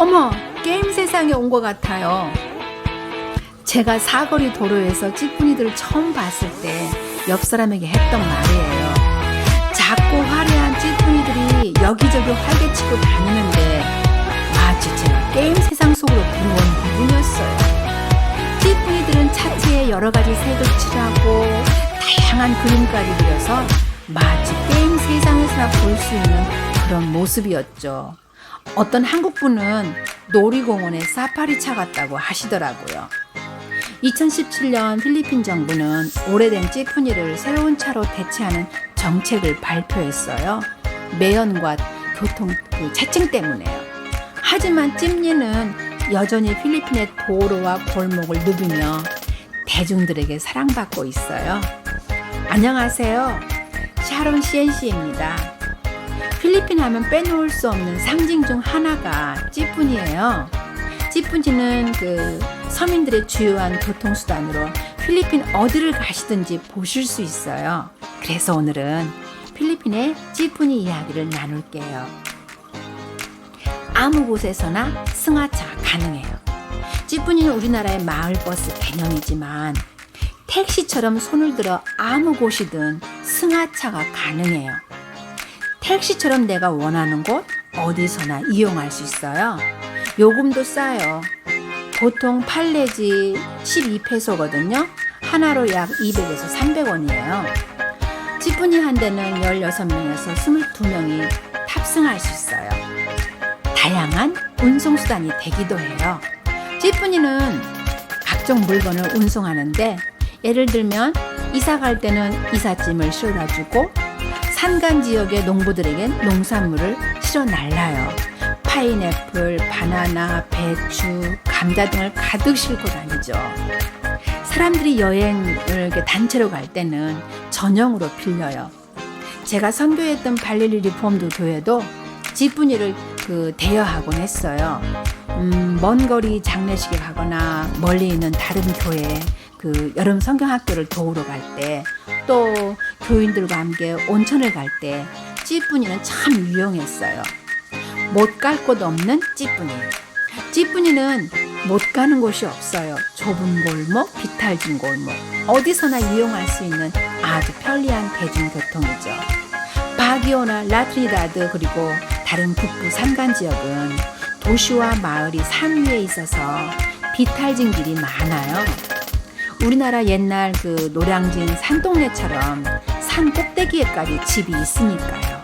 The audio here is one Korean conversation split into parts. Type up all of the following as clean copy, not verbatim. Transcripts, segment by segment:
어머, 게임 세상에 온 것 같아요. 제가 사거리 도로에서 찌푸니들을 처음 봤을 때 옆 사람에게 했던 말이에요. 작고 화려한 찌푸니들이 여기저기 활개치고 다니는데 마치 제가 게임 세상 속으로 들어온 기분이었어요. 찌푸니들은 차체에 여러 가지 색을 칠하고 다양한 그림까지 그려서 마치 게임 세상에서나 볼 수 있는 그런 모습이었죠. 어떤 한국분은 놀이공원에 사파리차 같다고 하시더라고요. 2017년 필리핀 정부는 오래된 찌푸니를 새로운 차로 대체하는 정책을 발표했어요. 매연과 교통 체증 때문에요. 하지만 찜니는 여전히 필리핀의 도로와 골목을 누비며 대중들에게 사랑받고 있어요. 안녕하세요. 샤론 CNC입니다. 필리핀 하면 빼놓을 수 없는 상징 중 하나가 찌푸니예요. 찌푸니는 서민들의 주요한 교통수단으로 필리핀 어디를 가시든지 보실 수 있어요. 그래서 오늘은 필리핀의 찌푸니 이야기를 나눌게요. 아무 곳에서나 승하차 가능해요. 찌푸니는 우리나라의 마을버스 개념이지만 택시처럼 손을 들어 아무 곳이든 승하차가 가능해요. 택시처럼 내가 원하는 곳 어디서나 이용할 수 있어요. 요금도 싸요. 보통 8내지 12페소거든요. 하나로 약 200에서 300원이에요. 찌푸니 한 대는 16명에서 22명이 탑승할 수 있어요. 다양한 운송수단이 되기도 해요. 찌푸니는 각종 물건을 운송하는데 예를 들면 이사 갈 때는 이삿짐을 실어다주고 산간 지역의 농부들에겐 농산물을 실어 날라요. 파인애플, 바나나, 배추, 감자 등을 가득 싣고 다니죠. 사람들이 여행을 단체로 갈 때는 전용으로 빌려요. 제가 선교했던 발릴리 리폼드 교회도 찌푸니를 대여하곤 했어요. 먼 거리 장례식에 가거나 멀리 있는 다른 교회 여름 성경학교를 도우러 갈 때, 또 교인들과 함께 온천을 갈 때 찌푸니는 참 유용했어요. 못 갈 곳 없는 찌푸니. 찌푸니는 못 가는 곳이 없어요. 좁은 골목, 비탈진 골목, 어디서나 이용할 수 있는 아주 편리한 대중교통이죠. 바기오나 라트리다드 그리고 다른 북부 산간 지역은 도시와 마을이 산 위에 있어서 비탈진 길이 많아요. 우리나라 옛날 노량진 산동네처럼 산 꼭대기에까지 집이 있으니까요.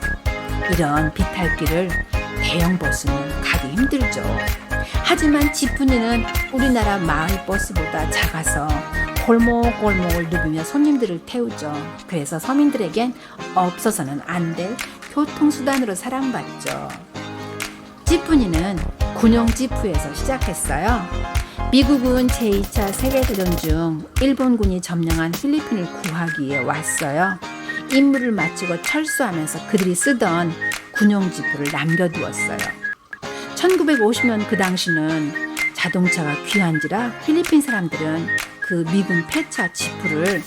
이런 비탈길을 대형 버스는 가기 힘들죠. 하지만 찌푸니는 우리나라 마을 버스보다 작아서 골목골목을 누비며 손님들을 태우죠. 그래서 서민들에겐 없어서는 안 될 교통수단으로 사랑받죠. 찌푸니는 군용지푸에서 시작했어요. 미국은 제2차 세계대전 중 일본군이 점령한 필리핀을 구하기 위해 왔어요. 임무를 마치고 철수하면서 그들이 쓰던 군용지푸를 남겨두었어요. 1950년 그 당시는 자동차가 귀한지라 필리핀 사람들은 미군 폐차 지푸를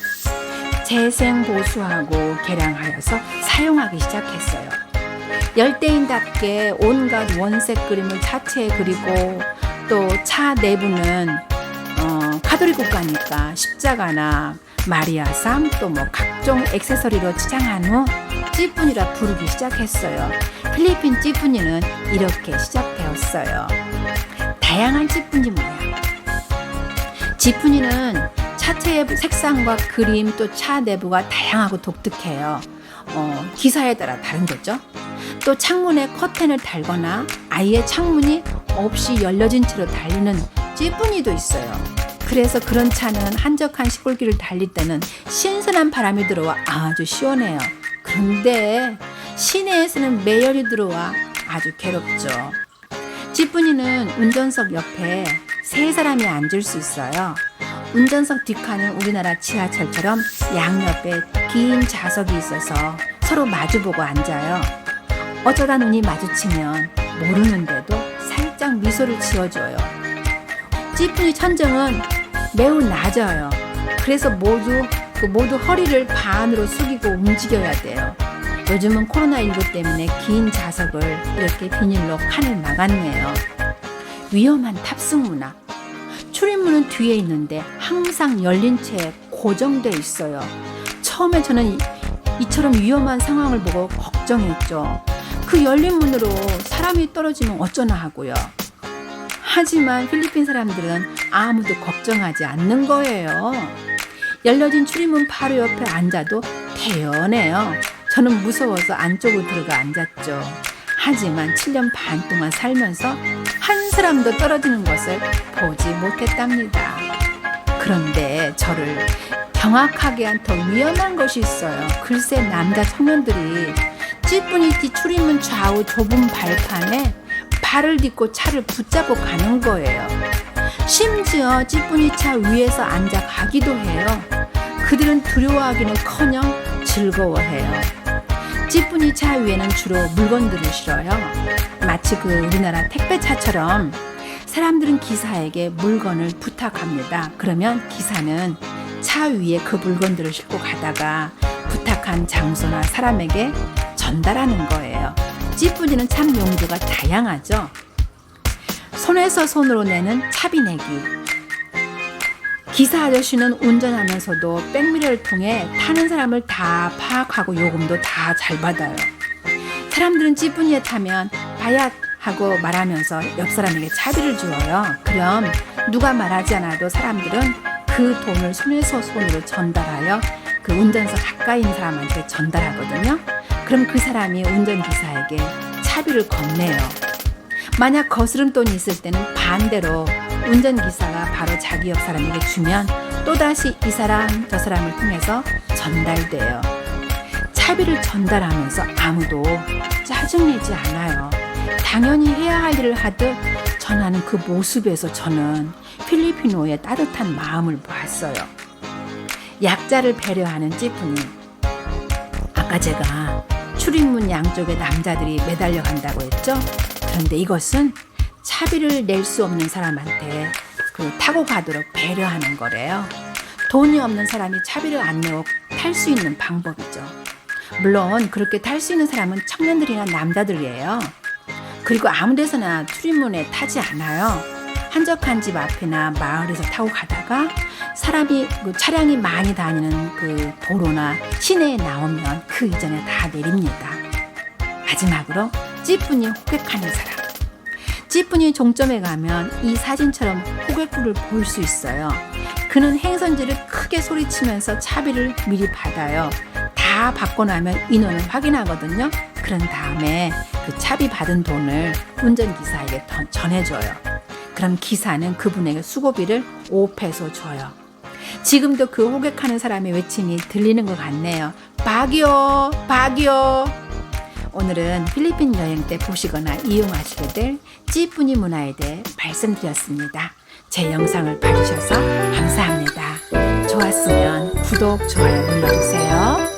재생보수하고 개량하여서 사용하기 시작했어요. 열대인답게 온갖 원색 그림을 차체에 그리고 또 차 내부는 카톨릭 국가니까 십자가나 마리아상 또 각종 액세서리로 치장한 후 찌푸니라 부르기 시작했어요. 필리핀 찌푸니는 이렇게 시작되었어요. 다양한 찌푸니 모양. 찌푸니는 차체의 색상과 그림 또 차 내부가 다양하고 독특해요. 기사에 따라 다른 거죠. 또 창문에 커튼을 달거나 아예 창문이 없이 열려진 채로 달리는 찌푸니도 있어요. 그래서 그런 차는 한적한 시골길을 달릴 때는 신선한 바람이 들어와 아주 시원해요. 그런데 시내에서는 매열이 들어와 아주 괴롭죠. 찌푸니는 운전석 옆에 세 사람이 앉을 수 있어요. 운전석 뒷칸은 우리나라 지하철처럼 양옆에 긴 좌석이 있어서 서로 마주보고 앉아요. 어쩌다 눈이 마주치면 모르는데도 살짝 미소를 지어줘요. 찌푸니 천정은 매우 낮아요. 그래서 모두 허리를 반으로 숙이고 움직여야 돼요. 요즘은 코로나19 때문에 긴 좌석을 이렇게 비닐로 칸을 막았네요. 위험한 탑승 문화. 출입문은 뒤에 있는데 항상 열린 채 고정돼 있어요. 처음에 저는 이처럼 위험한 상황을 보고 걱정했죠. 그 열린 문으로 사람이 떨어지면 어쩌나 하고요. 하지만 필리핀 사람들은 아무도 걱정하지 않는 거예요. 열려진 출입문 바로 옆에 앉아도 대연해요. 저는 무서워서 안쪽으로 들어가 앉았죠. 하지만 7년 반 동안 살면서 한 사람도 떨어지는 것을 보지 못했답니다. 그런데 저를 경악하게 한 더 위험한 것이 있어요. 글쎄 남자 청년들이 찌뿌니티 출입문 좌우 좁은 발판에 발을 딛고 차를 붙잡고 가는 거예요. 심지어 찌뿌니차 위에서 앉아 가기도 해요. 그들은 두려워하기는커녕 즐거워해요. 찌뿌니차 위에는 주로 물건들을 실어요. 마치 우리나라 택배차처럼 사람들은 기사에게 물건을 부탁합니다. 그러면 기사는 차 위에 그 물건들을 싣고 가다가 부탁한 장소나 사람에게 전달하는 거예요. 찌뿌니는 참 용도가 다양하죠. 손에서 손으로 내는 차비 내기. 기사 아저씨는 운전하면서도 백미러를 통해 타는 사람을 다 파악하고 요금도 다 잘 받아요. 사람들은 찌뿌니에 타면 바얏 하고 말하면서 옆 사람에게 차비를 주어요. 그럼 누가 말하지 않아도 사람들은 그 돈을 손에서 손으로 전달하여 그 운전석 가까이 있는 사람한테 전달하거든요. 그럼 그 사람이 운전기사에게 차비를 건네요. 만약 거스름돈이 있을 때는 반대로 운전기사가 바로 자기 옆 사람에게 주면 또다시 이 사람 저 사람을 통해서 전달돼요. 차비를 전달하면서 아무도 짜증내지 않아요. 당연히 해야 할 일을 하듯 전하는 그 모습에서 저는 필리핀어의 따뜻한 마음을 봤어요. 약자를 배려하는 찌뿌니. 아까 제가 출입문 양쪽에 남자들이 매달려 간다고 했죠? 그런데 이것은 차비를 낼 수 없는 사람한테 타고 가도록 배려하는 거래요. 돈이 없는 사람이 차비를 안 내고 탈 수 있는 방법이죠. 물론 그렇게 탈 수 있는 사람은 청년들이나 남자들이에요. 그리고 아무 데서나 출입문에 타지 않아요. 한적한 집 앞이나 마을에서 타고 가다가 사람이 차량이 많이 다니는 도로나 시내에 나오면 그 이전에 다 내립니다. 마지막으로 찌뿌니 호객하는 사람. 찌뿌니 종점에 가면 이 사진처럼 호객구를 볼 수 있어요. 그는 행선지를 크게 소리치면서 차비를 미리 받아요. 다 받고 나면 인원을 확인하거든요. 그런 다음에 그 차비 받은 돈을 운전기사에게 전해줘요. 그럼 기사는 그분에게 수고비를 5페소 줘요. 지금도 그 호객하는 사람의 외침이 들리는 것 같네요. 바기오, 바기오. 오늘은 필리핀 여행 때 보시거나 이용하시게 될 찌뿌니 문화에 대해 말씀드렸습니다. 제 영상을 봐주셔서 감사합니다. 좋았으면 구독, 좋아요 눌러주세요.